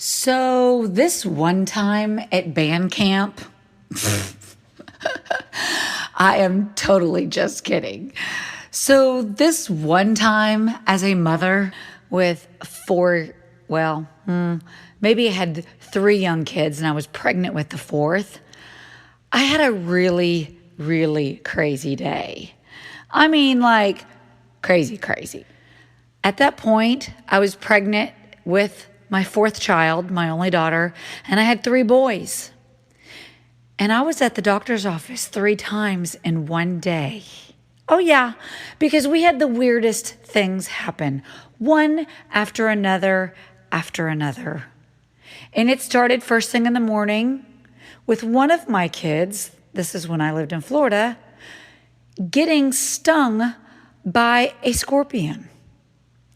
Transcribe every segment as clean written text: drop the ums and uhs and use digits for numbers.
So this one time at band camp, I am totally just kidding. So this one time as a mother with maybe I had three young kids and I was pregnant with the fourth, I had a really, really crazy day. I mean, like crazy, crazy. At that point, I was pregnant with my fourth child, my only daughter, and I had three boys. And I was at the doctor's office 3 times in one day. Oh, yeah, because we had the weirdest things happen, one after another after another. And it started first thing in the morning with one of my kids, this is when I lived in Florida, getting stung by a scorpion.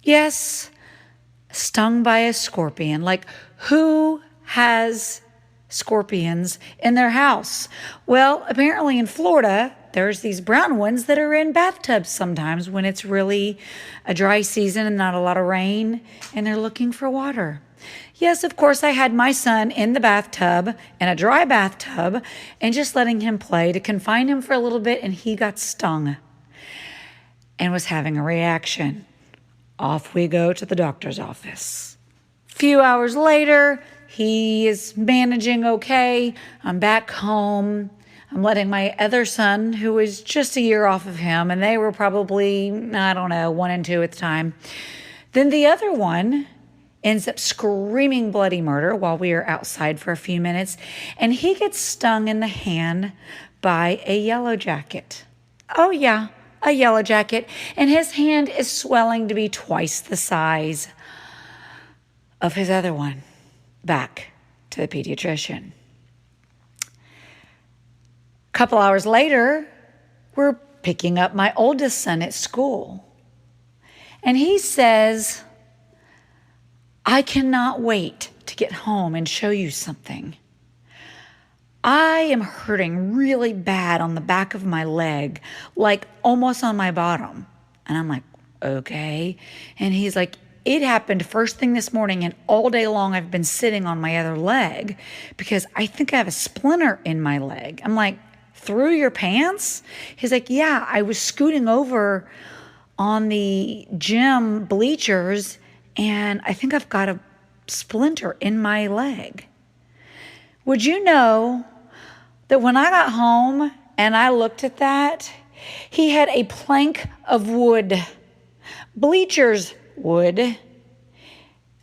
Yes, stung by a scorpion. Like, who has scorpions in their house? Well, apparently in Florida, there's these brown ones that are in bathtubs sometimes when it's really a dry season and not a lot of rain, and they're looking for water. Yes, of course, I had my son in the bathtub, in a dry bathtub, and just letting him play to confine him for a little bit, and he got stung and was having a reaction. Off we go to the doctor's office. A few hours later, he is managing okay. I'm back home. I'm letting my other son, who was just a year off of him, and they were probably, 1 and 2 at the time. Then the other one ends up screaming bloody murder while we are outside for a few minutes, and he gets stung in the hand by a yellow jacket. Oh, yeah, a yellow jacket, and his hand is swelling to be twice the size of his other one. Back to the pediatrician. A couple hours later, we're picking up my oldest son at school, and he says, "I cannot wait to get home and show you something. I am hurting really bad on the back of my leg, like almost on my bottom." And I'm like, okay. And he's like, "It happened first thing this morning, and all day long I've been sitting on my other leg because I think I have a splinter in my leg." I'm like, "Through your pants?" He's like, "Yeah, I was scooting over on the gym bleachers, and I think I've got a splinter in my leg." Would you know that when I got home and I looked at that, he had a plank of wood, bleachers wood,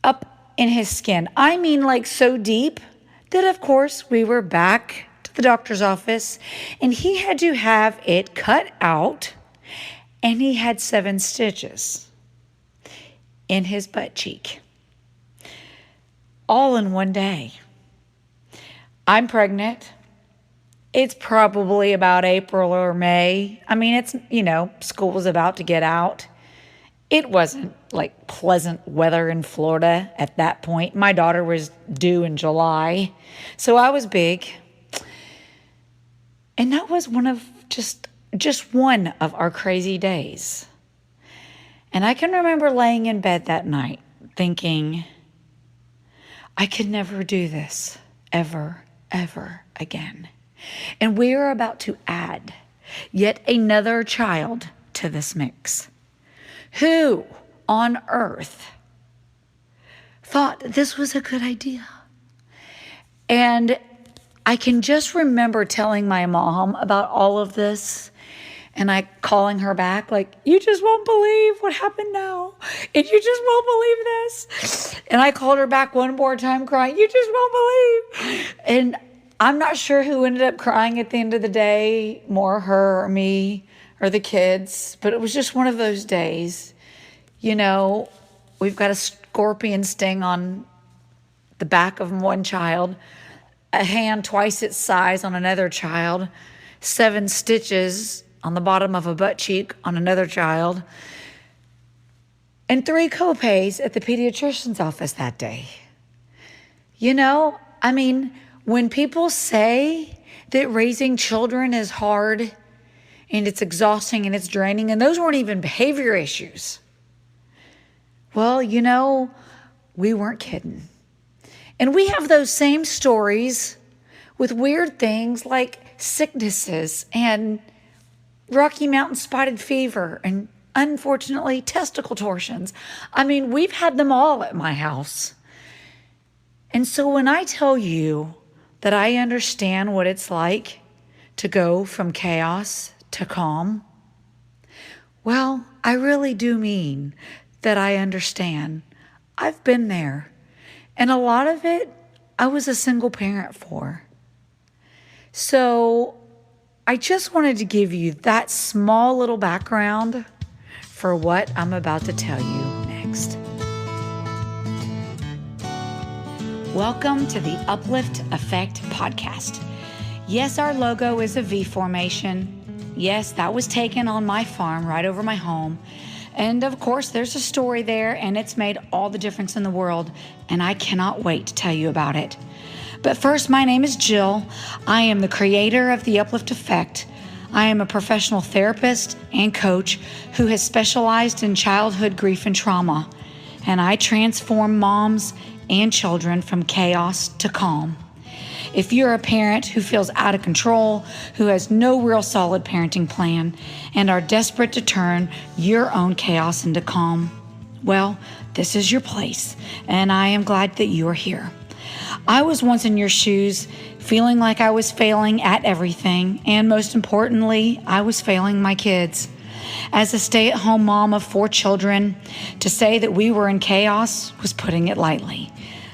up in his skin. I mean, like so deep that, of course, we were back to the doctor's office, and he had to have it cut out, and he had 7 stitches in his butt cheek, all in one day. I'm pregnant. It's probably about April or May. I mean, it's, school was about to get out. It wasn't like pleasant weather in Florida at that point. My daughter was due in July, so I was big. And that was one of just one of our crazy days. And I can remember laying in bed that night thinking, I could never do this ever, ever again. And we are about to add yet another child to this mix. Who on earth thought this was a good idea? And I can just remember telling my mom about all of this, and I calling her back like, "You just won't believe what happened now. And you just won't believe this." And I called her back one more time crying, "You just won't believe." And I'm not sure who ended up crying at the end of the day, more her or me or the kids, but it was just one of those days. We've got a scorpion sting on the back of one child, a hand twice its size on another child, 7 stitches on the bottom of a butt cheek on another child, and 3 co-pays at the pediatrician's office that day. When people say that raising children is hard and it's exhausting and it's draining, and those weren't even behavior issues. Well, we weren't kidding. And we have those same stories with weird things like sicknesses and Rocky Mountain spotted fever and unfortunately testicle torsions. I mean, we've had them all at my house. And so when I tell you that I understand what it's like to go from chaos to calm, well, I really do mean that I understand. I've been there. And a lot of it, I was a single parent for. So I just wanted to give you that small little background for what I'm about to tell you next. Welcome to the Uplift Effect podcast. Yes, our logo is a V formation. Yes, that was taken on my farm right over my home. And of course, there's a story there, and it's made all the difference in the world, and I cannot wait to tell you about it. But first, my name is Jill. I am the creator of the Uplift Effect. I am a professional therapist and coach who has specialized in childhood grief and trauma, and I transform moms and children from chaos to calm. If you're a parent who feels out of control, who has no real solid parenting plan, and are desperate to turn your own chaos into calm, well, this is your place, and I am glad that you are here. I was once in your shoes, feeling like I was failing at everything, and most importantly, I was failing my kids. As a stay-at-home mom of 4 children, to say that we were in chaos was putting it lightly.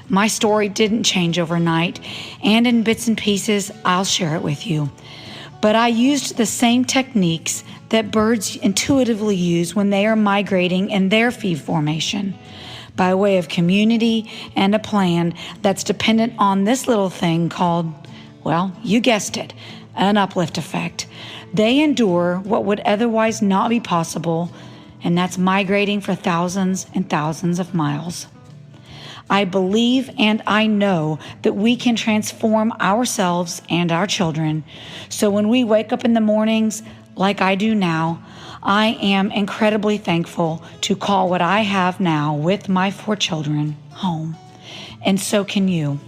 My story didn't change overnight, and in bits and pieces, I'll share it with you. But I used the same techniques that birds intuitively use when they are migrating in their feed formation, by way of community and a plan that's dependent on this little thing called, well, you guessed it, an uplift effect. They endure what would otherwise not be possible, and that's migrating for thousands and thousands of miles. I believe and I know that we can transform ourselves and our children. So when we wake up in the mornings, like I do now, I am incredibly thankful to call what I have now with my 4 children home. And so can you.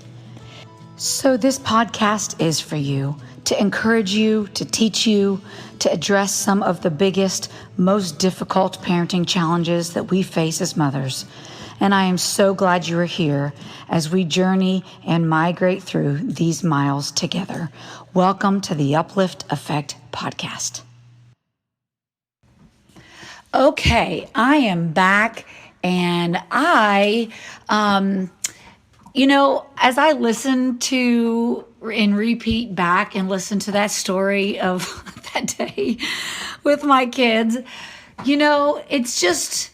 So this podcast is for you, to encourage you, to teach you, to address some of the biggest, most difficult parenting challenges that we face as mothers. And I am so glad you are here as we journey and migrate through these miles together. Welcome to the Uplift Effect podcast. Okay, I am back, and as I listen to and repeat back and listen to that story of that day with my kids, it's just...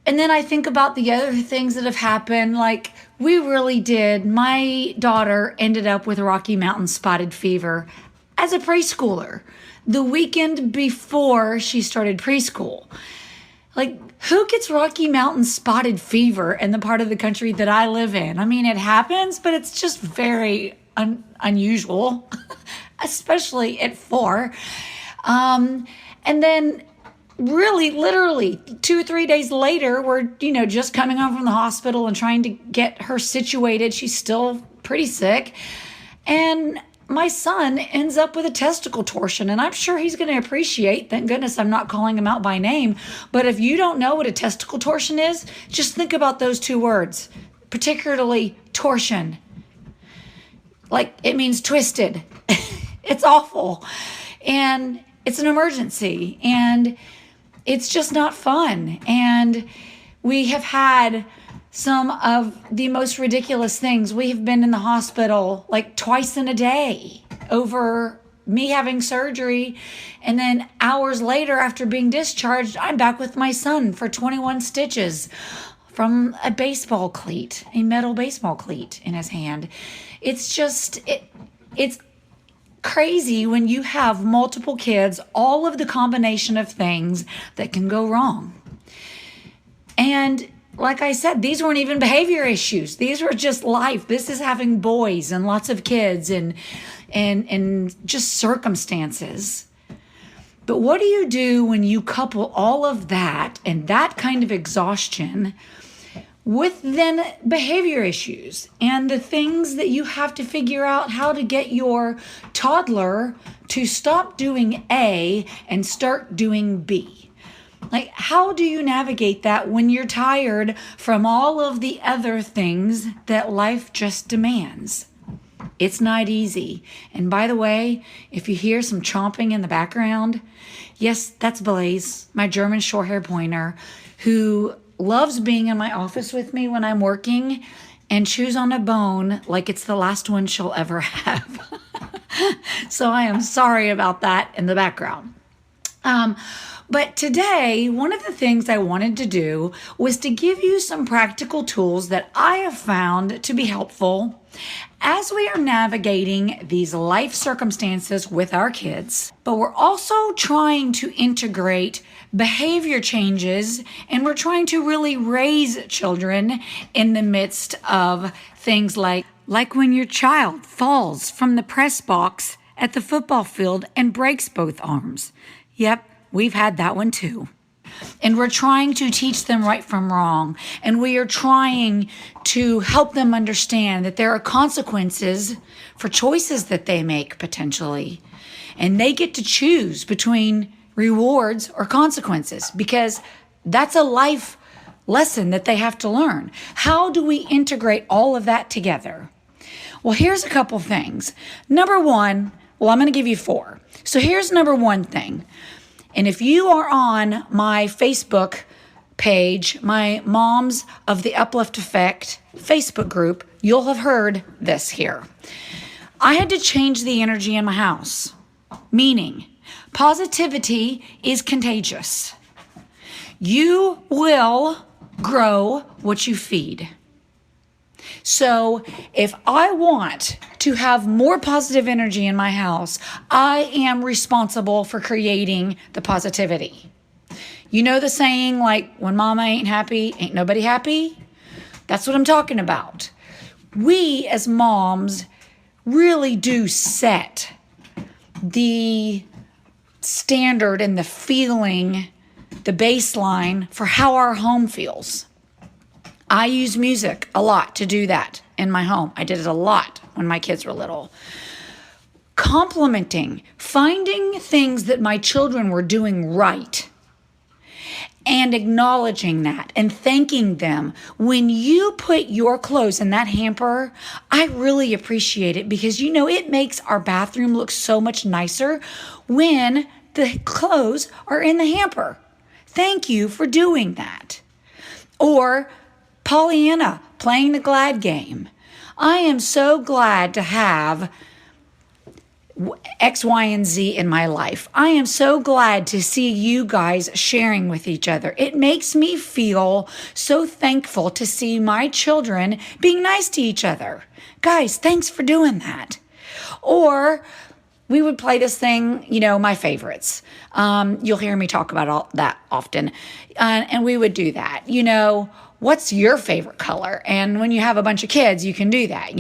And then I think about the other things that have happened. Like, we really did. My daughter ended up with Rocky Mountain spotted fever as a preschooler, the weekend before she started preschool. Like, who gets Rocky Mountain spotted fever in the part of the country that I live in? I mean, it happens, but it's just very unusual, especially at 4. And then really, literally 2 or 3 days later, we're, just coming home from the hospital and trying to get her situated. She's still pretty sick. And my son ends up with a testicle torsion, and I'm sure he's going to appreciate, thank goodness I'm not calling him out by name. But if you don't know what a testicle torsion is, just think about those 2 words, particularly torsion. Like, it means twisted. It's awful. And it's an emergency. And it's just not fun. And we have had some of the most ridiculous things. We have been in the hospital like twice in a day over me having surgery. And then hours later, after being discharged, I'm back with my son for 21 stitches from a baseball cleat, a metal baseball cleat in his hand. It's just, it's crazy when you have multiple kids, all of the combination of things that can go wrong. And like I said, these weren't even behavior issues. These were just life. This is having boys and lots of kids and just circumstances. But what do you do when you couple all of that and that kind of exhaustion with then behavior issues and the things that you have to figure out how to get your toddler to stop doing A and start doing B. Like, how do you navigate that when you're tired from all of the other things that life just demands? It's not easy. And by the way, if you hear some chomping in the background, yes, that's Blaze, my German short-haired pointer, who loves being in my office with me when I'm working and chews on a bone like it's the last one she'll ever have. So I am sorry about that in the background. But today, one of the things I wanted to do was to give you some practical tools that I have found to be helpful as we are navigating these life circumstances with our kids. But we're also trying to integrate behavior changes, and we're trying to really raise children in the midst of things like when your child falls from the press box at the football field and breaks both arms. Yep. We've had that one too. And we're trying to teach them right from wrong. And we are trying to help them understand that there are consequences for choices that they make potentially. And they get to choose between rewards or consequences because that's a life lesson that they have to learn. How do we integrate all of that together? Well, here's a couple things. Number one, I'm going to give you 4. So here's number one thing. And if you are on my Facebook page, my Moms of the Uplift Effect Facebook group, you'll have heard this here. I had to change the energy in my house, meaning positivity is contagious. You will grow what you feed. So if I want to have more positive energy in my house, I am responsible for creating the positivity. You know the saying, like, when mama ain't happy, ain't nobody happy? That's what I'm talking about. We as moms really do set the standard and the feeling, the baseline for how our home feels. I use music a lot to do that in my home. I did it a lot when my kids were little. Complimenting, finding things that my children were doing right and acknowledging that and thanking them. When you put your clothes in that hamper, I really appreciate it because, it makes our bathroom look so much nicer when the clothes are in the hamper. Thank you for doing that. Or Pollyanna playing the glad game. I am so glad to have X, Y, and Z in my life. I am so glad to see you guys sharing with each other. It makes me feel so thankful to see my children being nice to each other. Guys, thanks for doing that. Or we would play this thing, my favorites. You'll hear me talk about all that often. And we would do that. What's your favorite color? And when you have a bunch of kids, you can do that.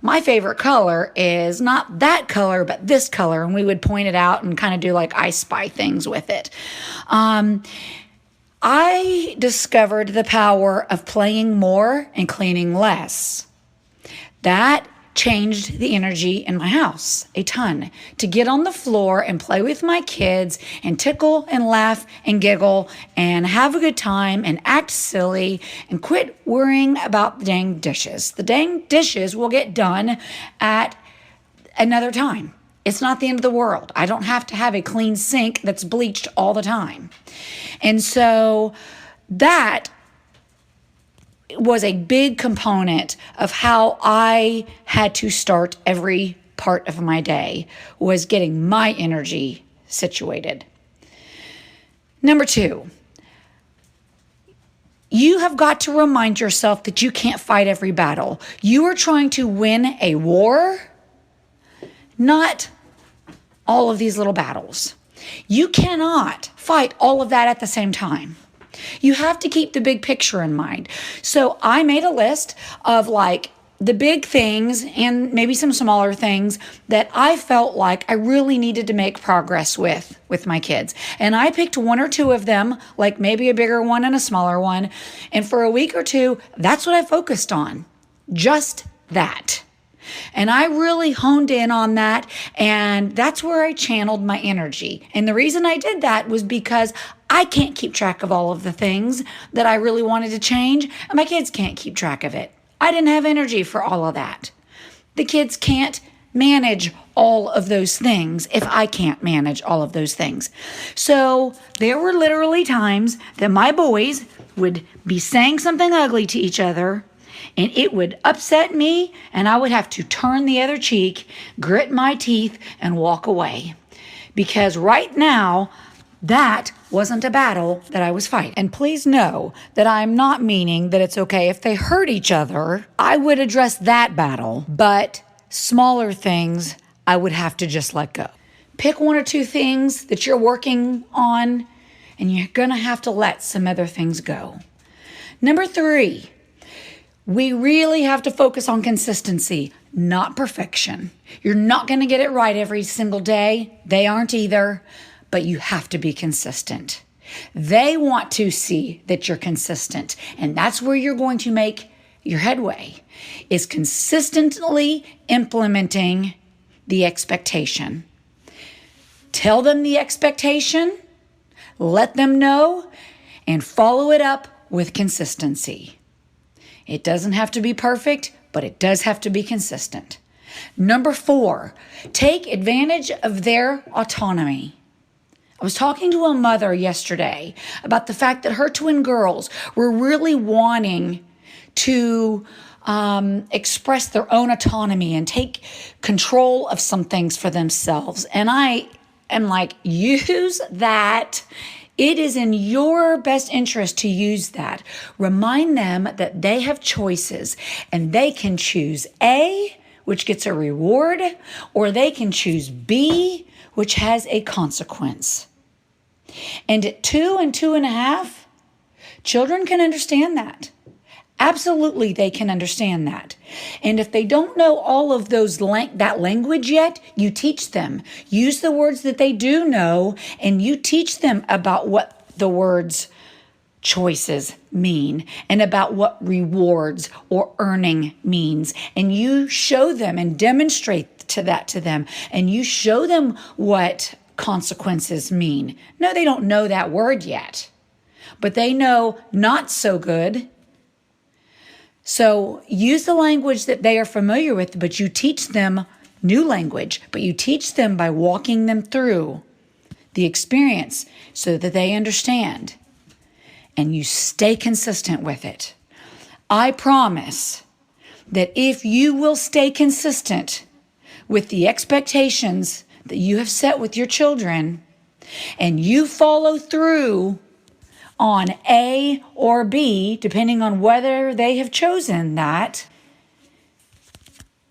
My favorite color is not that color, but this color. And we would point it out and kind of do like I Spy things with it. I discovered the power of playing more and cleaning less. That changed the energy in my house a ton. To get on the floor and play with my kids and tickle and laugh and giggle and have a good time and act silly and quit worrying about the dang dishes. The dang dishes will get done at another time. It's not the end of the world. I don't have to have a clean sink that's bleached all the time. And so that was a big component of how I had to start every part of my day, was getting my energy situated. Number 2, you have got to remind yourself that you can't fight every battle. You are trying to win a war, not all of these little battles. You cannot fight all of that at the same time. You have to keep the big picture in mind. So I made a list of the big things and maybe some smaller things that I felt like I really needed to make progress with my kids. And I picked one or two of them, like maybe a bigger one and a smaller one. And for a week or two, that's what I focused on. Just that. And I really honed in on that, and that's where I channeled my energy. And the reason I did that was because I can't keep track of all of the things that I really wanted to change, and my kids can't keep track of it. I didn't have energy for all of that. The kids can't manage all of those things if I can't manage all of those things. So there were literally times that my boys would be saying something ugly to each other, and it would upset me, and I would have to turn the other cheek, grit my teeth, and walk away. Because right now, that wasn't a battle that I was fighting. And please know that I'm not meaning that it's okay if they hurt each other. I would address that battle, but smaller things, I would have to just let go. Pick one or two things that you're working on, and you're going to have to let some other things go. Number 3, we really have to focus on consistency, not perfection. You're not going to get it right every single day. They aren't either, but you have to be consistent. They want to see that you're consistent, and that's where you're going to make your headway, is consistently implementing the expectation. Tell them the expectation, let them know, and follow it up with consistency. It doesn't have to be perfect, but it does have to be consistent. Number 4, take advantage of their autonomy. I was talking to a mother yesterday about the fact that her twin girls were really wanting to express their own autonomy and take control of some things for themselves. And I am like, use that. It is in your best interest to use that. Remind them that they have choices and they can choose A, which gets a reward, or they can choose B, which has a consequence. And at 2 and 2.5, children can understand that. Absolutely, they can understand that. And if they don't know all of that language yet, you teach them. Use the words that they do know, and you teach them about what the words choices mean and about what rewards or earning means. And you show them and demonstrate to them, and you show them what consequences mean. No, they don't know that word yet, but they know not so good. So use the language that they are familiar with, but you teach them new language, but you teach them by walking them through the experience so that they understand, and you stay consistent with it. I promise that if you will stay consistent with the expectations that you have set with your children, and you follow through on A or B, depending on whether they have chosen that,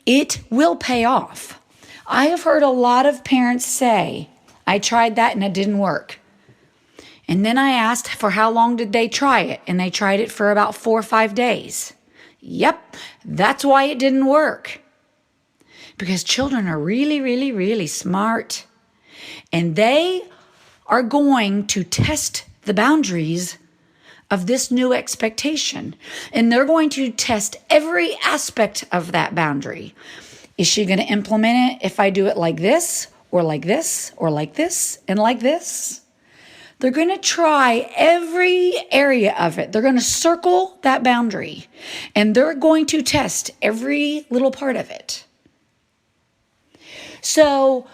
it will pay off. I have heard a lot of parents say, I tried that and it didn't work. And then I asked for how long did they try it, and they tried it for about 4 or 5 days. Yep, that's why it didn't work. Because children are really, really, really smart, and they are going to test the boundaries of this new expectation. And they're going to test every aspect of that boundary. Is she going to implement it if I do it like this, or like this, or like this, and like this? They're going to try every area of it. They're going to circle that boundary, and they're going to test every little part of it. So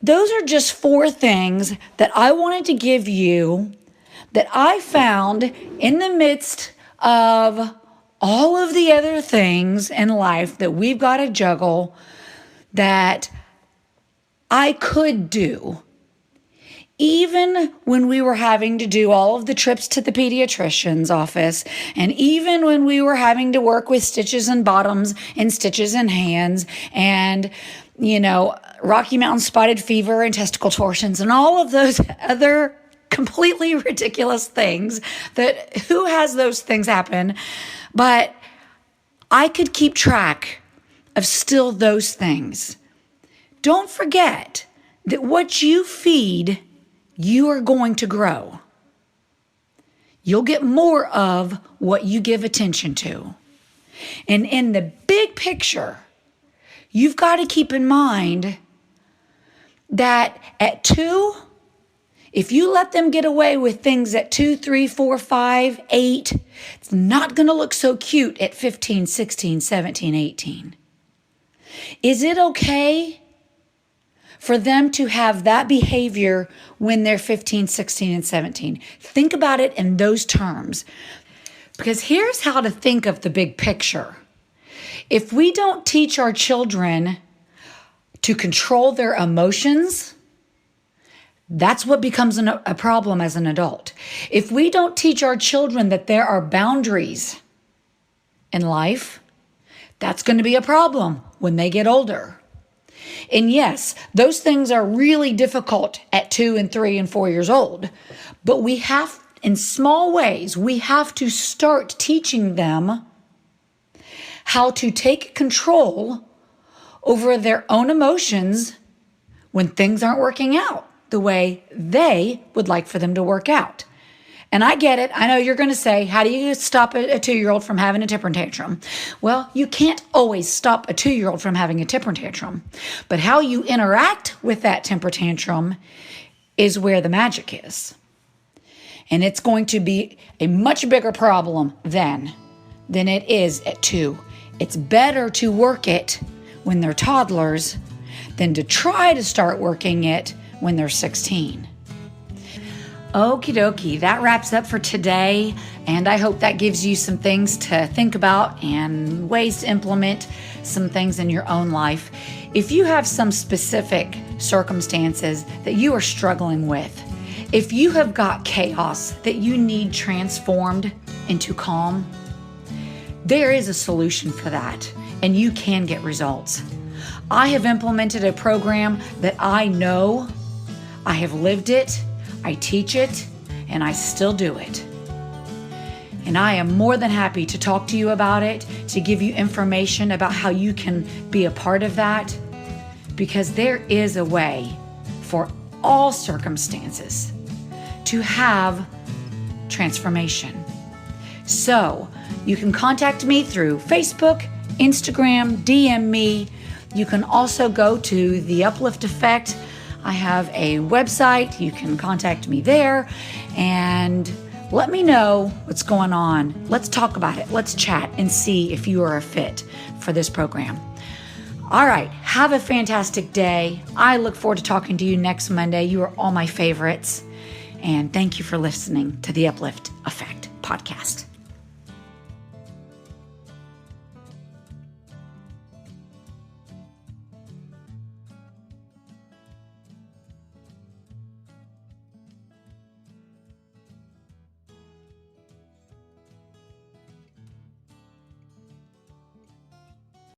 those are just 4 things that I wanted to give you that I found in the midst of all of the other things in life that we've got to juggle that I could do. Even when we were having to do all of the trips to the pediatrician's office, and even when we were having to work with stitches and bottoms and stitches and hands and, Rocky Mountain spotted fever and testicle torsions and all of those other completely ridiculous things that who has those things happen? But I could keep track of still those things. Don't forget that what you feed, you are going to grow. You'll get more of what you give attention to. And in the big picture, you've got to keep in mind that at 2, if you let them get away with things at 2, 3, 4, 5, 8, it's not going to look so cute at 15, 16, 17, 18. Is it okay for them to have that behavior when they're 15, 16, and 17? Think about it in those terms. Because here's how to think of the big picture. If we don't teach our children to control their emotions, that's what becomes a problem as an adult. If we don't teach our children that there are boundaries in life, that's going to be a problem when they get older. And yes, those things are really difficult at 2 and 3 and 4 years old. But we have, in small ways, we have to start teaching them how to take control over their own emotions when things aren't working out the way they would like for them to work out. And I get it. I know you're going to say, how do you stop a 2-year-old from having a temper tantrum? Well, you can't always stop a 2-year-old from having a temper tantrum. But how you interact with that temper tantrum is where the magic is. And it's going to be a much bigger problem then than it is at 2. It's better to work it when they're toddlers than to try to start working it when they're 16. Okie dokie, that wraps up for today, and I hope that gives you some things to think about and ways to implement some things in your own life. If you have some specific circumstances that you are struggling with, if you have got chaos that you need transformed into calm, there is a solution for that, and you can get results. I have implemented a program that I know, I have lived it, I teach it, and I still do it. And I am more than happy to talk to you about it, to give you information about how you can be a part of that, because there is a way for all circumstances to have transformation. So you can contact me through Facebook, Instagram, DM me. You can also go to The Uplift Effect. I have a website. You can contact me there and let me know what's going on. Let's talk about it. Let's chat and see if you are a fit for this program. All right. Have a fantastic day. I look forward to talking to you next Monday. You are all my favorites. And thank you for listening to the Uplift Effect podcast.